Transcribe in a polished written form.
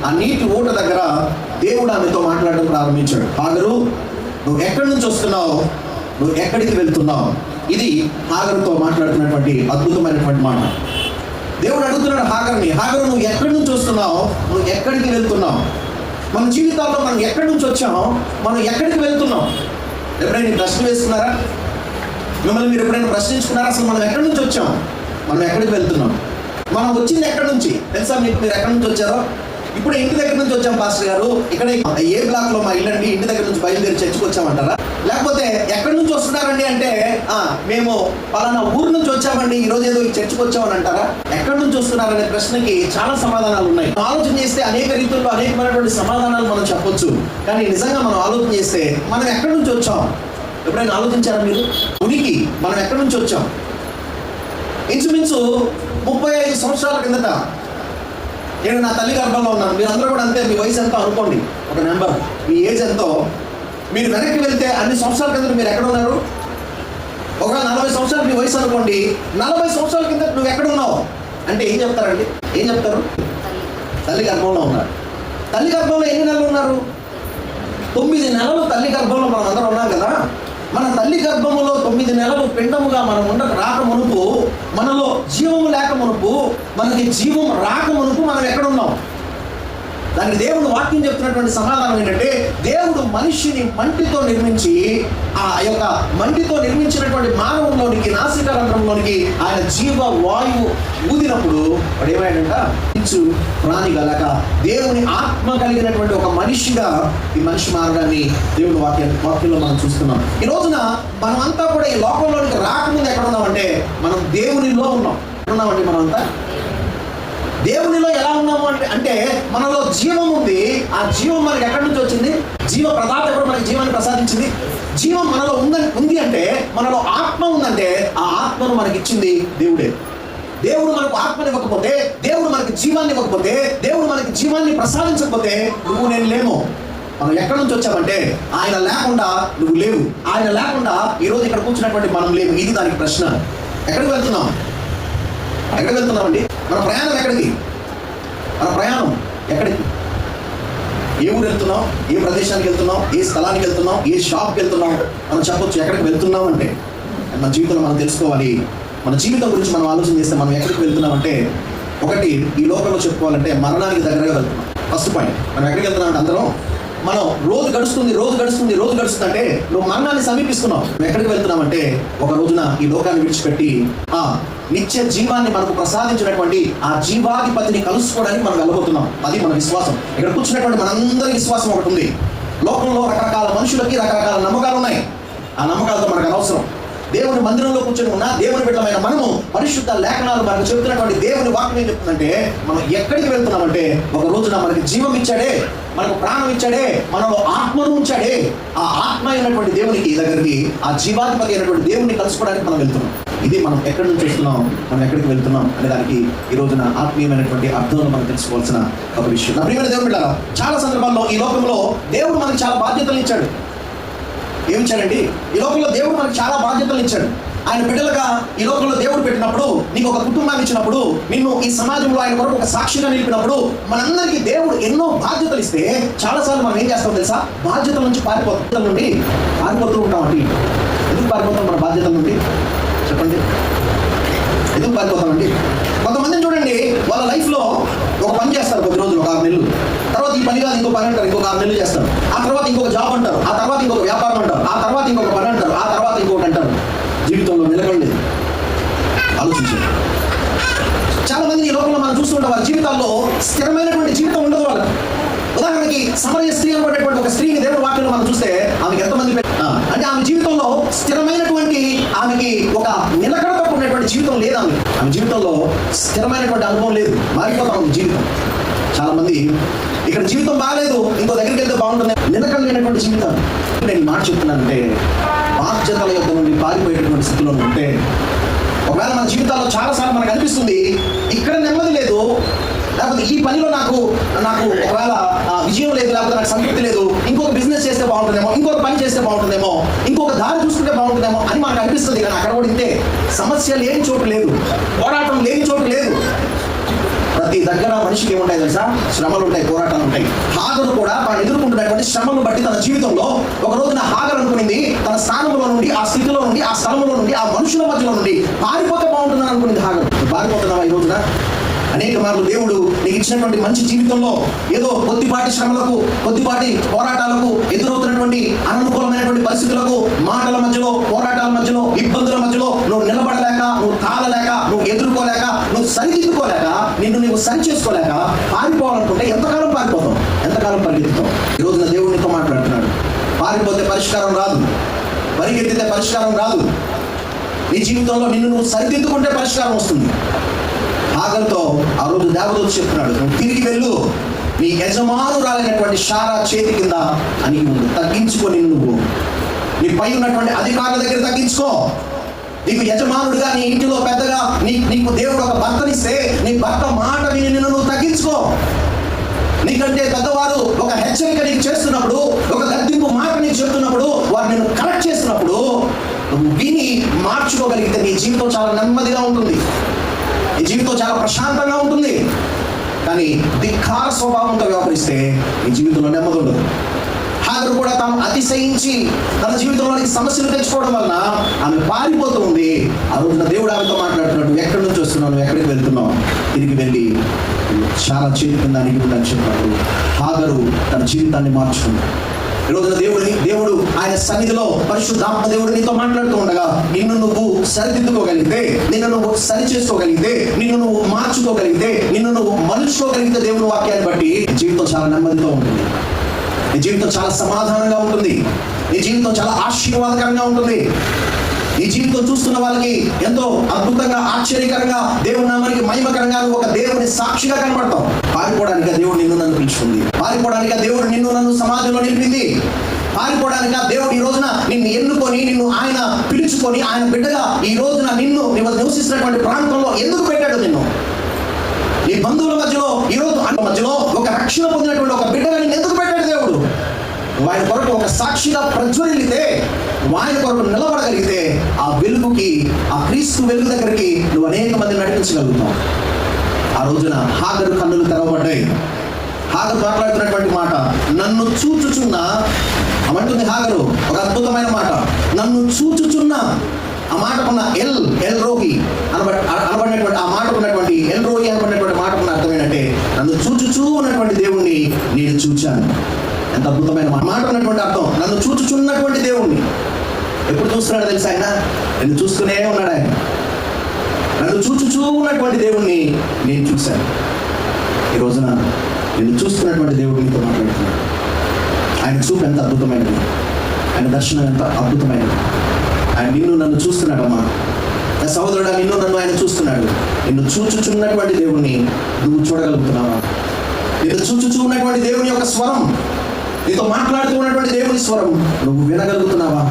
ఆ నీటి ఊట దగ్గర దేవుడు ఆమెతో మాట్లాడడం ప్రారంభించాడు. హాగరు, నువ్వు ఎక్కడి నుంచి వస్తున్నావు, నువ్వు ఎక్కడికి వెళ్తున్నావు? ఇది హాగరుతో మాట్లాడుతున్నటువంటి అద్భుతమైనటువంటి మాట. దేవుడు అడుగుతున్నాడు హాగరుని, హాగరు నువ్వు ఎక్కడి నుంచి వస్తున్నావు, నువ్వు ఎక్కడికి వెళ్తున్నావు? మన జీవితాల్లో మనం ఎక్కడి నుంచి వచ్చామో, మనం ఎక్కడికి వెళ్తున్నాం? ఎప్పుడైనా ప్రశ్న వేసుకున్నారా? మిమ్మల్ని మీరు ఎప్పుడైనా ప్రశ్నించుకున్నారా? అసలు మనం ఎక్కడి నుంచి వచ్చాం, మనం ఎక్కడికి వెళ్తున్నాం? మనం వచ్చింది ఎక్కడి నుంచి తెలుసా మీకు? మీరు ఎక్కడి నుంచి వచ్చారో? ఇప్పుడు ఇంటి దగ్గర నుంచి వచ్చాం పాస్టర్ గారు, ఇక్కడ ఏ బ్లాక్ లో మా ఇల్లు అండి, ఇంటి దగ్గర నుంచి బయలుదేరి చర్చికి వచ్చామంటారా? లేకపోతే ఎక్కడి నుంచి వస్తున్నారండి అంటే మేము పలానా ఊరు నుంచి వచ్చామండి, ఈ రోజు ఏదో ఈ చర్చికి వచ్చామని అంటారా? ఎక్కడి నుంచి వస్తున్నారనే ప్రశ్నకి చాలా సమాధానాలు ఉన్నాయి. ఆలోచన చేస్తే అనేక రీతుల్లో అనేకమైనటువంటి సమాధానాలు మనం చెప్పొచ్చు. కానీ నిజంగా మనం ఆలోచన చేస్తే మనం ఎక్కడి నుంచి వచ్చాం ఎప్పుడైనా ఆలోచించారా మీరు? ఉనికి మనం ఎక్కడి నుంచి వచ్చాం? ఇంచుమించు 35 సంవత్సరాల కిందట నేను నా తల్లి గర్భంలో ఉన్నాను. మీరు అందరూ కూడా అంతే. మీ వయసు ఎంతో అనుకోండి, ఒక నెంబర్, మీ ఏజ్ ఎంతో. మీరు వెనక్కి వెళ్తే అన్ని సంవత్సరాల కింద మీరు ఎక్కడ ఉన్నారు? ఒక 40 సంవత్సరాలు మీ వయసు అనుకోండి. 40 సంవత్సరాల కింద నువ్వు ఎక్కడ ఉన్నావు అంటే ఏం చెప్తారండి? ఏం చెప్తారు? తల్లి గర్భంలో ఉన్నారు. తల్లి గర్భంలో ఎన్ని నెలలు ఉన్నారు? 9 నెలలు తల్లి గర్భంలో మనం అందరం ఉన్నాం కదా. మన తల్లి గర్భములో 9 నెలలు పిండముగా మనం రాక మునుపు, మనలో జీవము లేక మునుపు, మనకి జీవం రాక మునుపు మనం ఎక్కడున్నాం? దానికి దేవుడు వాక్యం చెప్తున్నటువంటి సమాధానం ఏంటంటే, దేవుడు మనిషిని మంటితో నిర్మించి, ఆ యొక్క మంటితో నిర్మించినటువంటి మానవుల్లోనికి, నాసికారంధ్రంలోనికి ఆయన జీవ వాయువు ఊదినప్పుడు వాడు ఏమైందంట? ప్రాణి గలక దేవుని ఆత్మ కలిగినటువంటి ఒక మనిషిగా ఈ మనిషి మారడాన్ని దేవుని వాక్యంలో మనం చూస్తున్నాం. ఈ రోజున మనమంతా కూడా ఈ లోకంలోనికి రాకముందు ఎక్కడ ఉన్నామంటే, మనం దేవునిలో ఉన్నాం. ఎక్కడున్నామండి మనమంతా? దేవునిలో ఎలా ఉన్నాము అంటే మనలో జీవం ఉంది. ఆ జీవం మనకి ఎక్కడి నుంచి వచ్చింది? జీవ ప్రదాత ఎవరు మనకి జీవాన్ని ప్రసాదించింది? జీవం మనలో ఉంది అంటే, మనలో ఆత్మ ఉందంటే, ఆ ఆత్మను మనకి ఇచ్చింది దేవుడే. దేవుడు మనకు ఆత్మని ఇవ్వకపోతే, దేవుడు మనకి జీవాన్ని ఇవ్వకపోతే, దేవుడు మనకి జీవాన్ని ప్రసాదించకపోతే నువ్వు నేను లేము. మనం ఎక్కడి నుంచి వచ్చామంటే ఆయన లేకుండా నువ్వు లేవు. ఆయన లేకుండా ఈరోజు ఇక్కడ కూర్చున్నటువంటి మనం లేవు. ఇది దానికి ప్రశ్న. ఎక్కడికి వెళ్తున్నాం? ఎక్కడికి వెళ్తున్నామండి? మన ప్రయాణం ఎక్కడికి? మన ప్రయాణం ఎక్కడికి? ఏ ఊరు వెళ్తున్నాం? ఏ ప్రదేశానికి వెళ్తున్నాం? ఏ స్థలానికి వెళ్తున్నాం? ఏ షాప్కి వెళ్తున్నాం? మనం చెప్పొచ్చు ఎక్కడికి వెళ్తున్నాం అంటే. మన జీవితంలో మనం తెలుసుకోవాలి. మన జీవితం గురించి మనం ఆలోచన చేస్తే మనం ఎక్కడికి వెళ్తున్నామంటే, ఒకటి ఈ లోకంలో చెప్పుకోవాలంటే మరణానికి దగ్గరగా వెళ్తున్నాం. First point. మనం ఎక్కడికి వెళ్తున్నామంటే అందరం మనం రోజు గడుస్తుంది అంటే నువ్వు మరణాన్ని సమీపిస్తున్నావు. నువ్వు ఎక్కడికి వెళ్తున్నామంటే, ఒక రోజున ఈ లోకాన్ని విడిచిపెట్టి ఆ నిత్య జీవాన్ని మనకు ప్రసాదించినటువంటి ఆ జీవాధిపతిని కలుసుకోవడానికి మనం వెళ్ళబోతున్నాం. అది మన విశ్వాసం. ఇక్కడ కూర్చున్నటువంటి మనందరి విశ్వాసం ఒకటి ఉంది. లోకంలో రకరకాల మనుషులకి రకరకాల నమ్మకాలు ఉన్నాయి. ఆ నమ్మకాలతో మనకు అనవసరం. దేవుని మందిరంలో కూర్చొని ఉన్న దేవుని బిడ్డలమైన మనము పరిశుద్ధ లేఖనాలు మనకు చెబుతున్నటువంటి దేవుని వాక్యం ఏం చెప్తుందంటే, మనం ఎక్కడికి వెళ్తున్నామంటే, ఒక రోజున మనకి జీవం ఇచ్చాడే, మనకు ప్రాణం ఇచ్చాడే, మనలో ఆత్మను ఉంచాడే. ఆ ఆత్మ అయినటువంటి దేవునికి దగ్గరికి, ఆ జీవాధిపతి అయినటువంటి దేవుని కలుసుకోవడానికి మనం వెళ్తున్నాం. ఇది మనం ఎక్కడి నుంచి వస్తున్నాం, మనం ఎక్కడికి వెళ్తున్నాం అనే దానికి ఈ రోజున ఆత్మీయమైనటువంటి అర్థంలో మనం తెలుసుకోవాల్సిన ఒక విషయం. నా ప్రియమైన దేవుని బిడ్డలారా, చాలా సందర్భాల్లో ఈ లోకంలో దేవుడు మనకి చాలా బాధ్యతలు ఇచ్చాడు. ఏమిచ్చాడండి? ఈ లోకంలో దేవుడు మనకు చాలా బాధ్యతలు ఇచ్చాడు. ఆయన బిడ్డలుగా ఈ లోకంలో దేవుడు పెట్టినప్పుడు, నీకు ఒక కుటుంబాన్ని ఇచ్చినప్పుడు, నిన్ను ఈ సమాజంలో ఆయన కొరకు ఒక సాక్షిగా నిలిపినప్పుడు, మనందరికీ దేవుడు ఎన్నో బాధ్యతలు ఇస్తే చాలాసార్లు మనం ఏం చేస్తాం తెలుసా? బాధ్యతల నుంచి పారిపోతూ ఉంటామండి. ఎందుకు పారిపోతాం మన బాధ్యతల నుండి? చెప్పండి, ఎందుకు పారిపోతామండి? కొంతమందిని చూడండి, వాళ్ళ లైఫ్లో ఒక పని చేస్తారు కొద్ది రోజులు, ఒక 6 నెలలు. తర్వాత ఈ పని కాదు ఇంకో పని అంటారు, ఇంకొక 6 నెలలు చేస్తారు. ఆ తర్వాత ఇంకొక జాబ్ అంటారు, ఆ తర్వాత ఇంకొక వ్యాపారం అంటారు, ఆ తర్వాత ఇంకొక పని అంటారు, ఆ తర్వాత ఇంకొకటి అంటారు. జీవితంలో నిలకండి. ఆలోచించండి. చాలా మంది ఈ లోకంలో మనం చూస్తుంటే వారి జీవితాల్లో స్థిరమైనటువంటి జీవితం ఉండదు వాళ్ళకి. ఉదాహరణకి సమరయ స్త్రీ అనేటువంటి ఒక స్త్రీని దేవుని వాక్యంలో మనం చూస్తే, ఆమెకి ఎంతమంది అంటే ఆమె జీవితంలో స్థిరమైనటువంటి, ఆమెకి ఒక నిలకడతో ఉన్నటువంటి జీవితం లేదు. ఆమె జీవితంలో స్థిరమైనటువంటి అనుభవం లేదు. మారిపోతాం జీవితం. చాలా మంది ఇక్కడ జీవితం బాగాలేదు, ఇంకో దగ్గరికి వెళ్తే బాగుంటుంది, నిలకడ లేనటువంటి జీవితం. నేను మాట చెప్తున్నానంటే, బాధ్యతల యొక్క నుండి పారిపోయేటటువంటి స్థితిలో ఉంటే, ఒకవేళ మన జీవితాల్లో చాలాసార్లు మనకు అనిపిస్తుంది ఇక్కడ నెమ్మది లేదు, లేకపోతే ఈ పనిలో నాకు ఒకవేళ విజయం లేదు, లేకపోతే నాకు సంతృప్తి లేదు, ఇంకొక బిజినెస్ చేస్తే బాగుంటుందేమో, ఇంకొక పని చేస్తే బాగుంటుందేమో, ఇంకొక దారి చూసుకుంటే బాగుంటుందేమో అని మనకు అనిపిస్తుంది. కానీ అక్కడ కూడా ఇంతే. సమస్య లేని చోటు లేదు, పోరాటం లేని చోటు లేదు. ప్రతి దగ్గర మనిషికి ఏముంటాయి తెలుసా? శ్రమలు ఉంటాయి, పోరాటాలు ఉంటాయి. హాగరు కూడా తాను ఎదుర్కొంటున్నటువంటి శ్రమలను బట్టి తన జీవితంలో ఒక రోజున హాగరు అనుకునింది తన స్థానంలో నుండి, ఆ స్థితిలో నుండి, ఆ స్థలంలో నుండి, ఆ మనుషుల మధ్యలో నుండి పారిపోతే బాగుంటుందని అనుకునింది హాగరు. పారిపోతున్నావా ఈ రోజున? అనేక మార్లు దేవుడు నీకు ఇచ్చినటువంటి మంచి జీవితంలో ఏదో కొద్దిపాటి శ్రమలకు, కొద్దిపాటి పోరాటాలకు, ఎదురవుతున్నటువంటి అననుకూలమైనటువంటి పరిస్థితులకు, మాటల మధ్యలో, పోరాటాల మధ్యలో, ఇబ్బందుల మధ్యలో నువ్వు నిలబడలేక, నువ్వు తాళలేక, నువ్వు ఎదుర్కోలేక, నువ్వు సరిదిద్దుకోలేక, నిన్ను నువ్వు సరి చేసుకోలేక పారిపోవాలనుకుంటే ఎంతకాలం పారిపోతావు? ఎంతకాలం పరిగెత్తుతావు? ఈ రోజున దేవుడు నీతో మాట్లాడుతున్నాడు. పారిపోతే పరిష్కారం రాదు, పరిగెత్తితే పరిష్కారం రాదు. నీ జీవితంలో నిన్ను నువ్వు సరిదిద్దుకుంటే పరిష్కారం వస్తుంది. హాగరుతో ఆ రోజు దేవదూత చెప్తున్నాడు, నువ్వు తిరిగి వెళ్ళు, నీ యజమానురాలైనటువంటి శారా చేతి కింద అని తగ్గించుకొని నువ్వు నీ పై ఉన్నటువంటి అధికారుల దగ్గర తగ్గించుకో. నీకు యజమానుడిగా నీ ఇంటిలో పెద్దగా నీకు దేవుడు ఒక భర్తనిస్తే నీ భర్త మాట విని నిన్ను నువ్వు తగ్గించుకో. నీకంటే పెద్దవారు ఒక హెచ్చరిక నీకు చేస్తున్నప్పుడు, ఒక గద్దింపు మాట నీకు చెప్తున్నప్పుడు, వారు నిన్ను కరెక్ట్ చేస్తున్నప్పుడు నువ్వు విని మార్చుకోగలిగితే నీ జీవితం చాలా నెమ్మదిగా ఉంటుంది, నీ జీవితం చాలా ప్రశాంతంగా ఉంటుంది. కానీ ధిక్కార స్వభావంతో వ్యవహరిస్తే నీ జీవితంలో నెమ్మది ఉండదు. హాగరు కూడా తాను అతిశయించి తన జీవితంలోని సమస్యలు తెచ్చుకోవడం వలన ఆమె పారిపోతూ ఉంది. ఆ రోజున దేవుడు ఆమెతో మాట్లాడుతున్నాడు, ఎక్కడి నుంచి వస్తున్నావు, ఎక్కడికి వెళ్తున్నావు? తిరిగి వెళ్ళి చాలా చేతి కింద అణిగి ఉందని చెప్పాడు. హాగరు తన జీవితాన్ని మార్చుకుంది. ఈ రోజున దేవుడు ఆయన సన్నిధిలో పరిశుద్ధాత్మ దేవుడు నీతో మాట్లాడుతూ ఉండగా నిన్ను నువ్వు సరిదిద్దుకోగలిగితే, నిన్ను నువ్వు సరి చేసుకోగలిగితే, నిన్ను నువ్వు మార్చుకోగలిగితే, నిన్ను నువ్వు మలుచుకోగలిగితే దేవుని వాక్యాన్ని బట్టి జీవితం చాలా నెమ్మదితో ఉంటుంది, నీ జీవితం చాలా సమాధానంగా ఉంటుంది, నీ జీవితం చాలా ఆశీర్వాదకరంగా ఉంటుంది. ఈ జీవితం చూస్తున్న వాళ్ళకి ఎంతో అద్భుతంగా, ఆశ్చర్యకరంగా, దేవుని నామానికి మహిమకరంగా ఒక దేవుని సాక్షిగా కనబడతాం. పారిపోవడానికి దేవుడు నిన్ను నన్ను పిలుచుకుంది, పారిపోవడానికి దేవుడు నిన్ను నన్ను సమాజంలో నిలిపింది, పారిపోవడానికి దేవుడు ఈ రోజున నిన్ను ఎన్నుకొని, నిన్ను ఆయన పిలుచుకొని, ఆయన బిడ్డగా ఈ రోజున నిన్ను నివసిస్తున్నటువంటి ప్రాంతంలో ఎందుకు పెట్టాడు? నిన్ను నీ బంధువుల మధ్యలో, ఈ రోజు మధ్యలో ఒక రక్షణ పొందినటువంటి ఒక బిడ్డగా నిన్ను ఎందుకు పెట్టాడు దేవుడు? నువ్వు ఆయన కొరకు ఒక సాక్షిగా ప్రజ్వలితే, నువ్వు ఆయన కొరకు నిలబడగలిగితే, ఆ వెలుగుకి, ఆ క్రీస్తు వెలుగు దగ్గరికి నువ్వు అనేక మందిని నడిపించగలుగుతావు. ఆ రోజున హాగరు కన్నులు తెరవబడ్డాయి. హాగరు మాట్లాడుతున్నటువంటి మాట, నన్ను చూచుచున్న అమంటుంది హాగరు, ఒక అద్భుతమైన మాట, నన్ను చూచుచున్న. ఆ మాటకున్న ఎల్ రోహి అనబడినటువంటి, ఆ మాటకున్నటువంటి ఎల్ రోహి అనబడినటువంటి మాటకున్న అర్థం ఏంటంటే, నన్ను చూచుచూ ఉన్నటువంటి దేవుణ్ణి నేను చూచాను. ఎంత అద్భుతమైన మాట ఉన్నటువంటి అర్థం, నన్ను చూచుచున్నటువంటి దేవుణ్ణి. ఎప్పుడు చూస్తున్నాడు తెలుసా? ఆయన నిన్ను చూస్తూనే ఉన్నాడు. ఆయన నన్ను చూచుచూ ఉన్నటువంటి దేవుణ్ణి నేను చూశాను. ఈ రోజున నిన్ను చూస్తున్నటువంటి దేవుడు నీతో మాట్లాడుతున్నాడు. ఆయన చూపు ఎంత అద్భుతమైనది, ఆయన దర్శనం ఎంత అద్భుతమైనది. ఆయన నిన్ను నన్ను చూస్తున్నాడమ్మా, నా సహోదరుడా, నిన్ను నన్ను ఆయన చూస్తున్నాడు. నిన్ను చూచుచున్నటువంటి దేవుణ్ణి నువ్వు చూడగలుగుతున్నావా? నిన్ను చూచుచూ ఉన్నటువంటి దేవుని యొక్క స్వరం, నీతో మాట్లాడుతూ ఉన్నటువంటి దేవుని స్వరం నువ్వు వినగలుగుతున్నావా?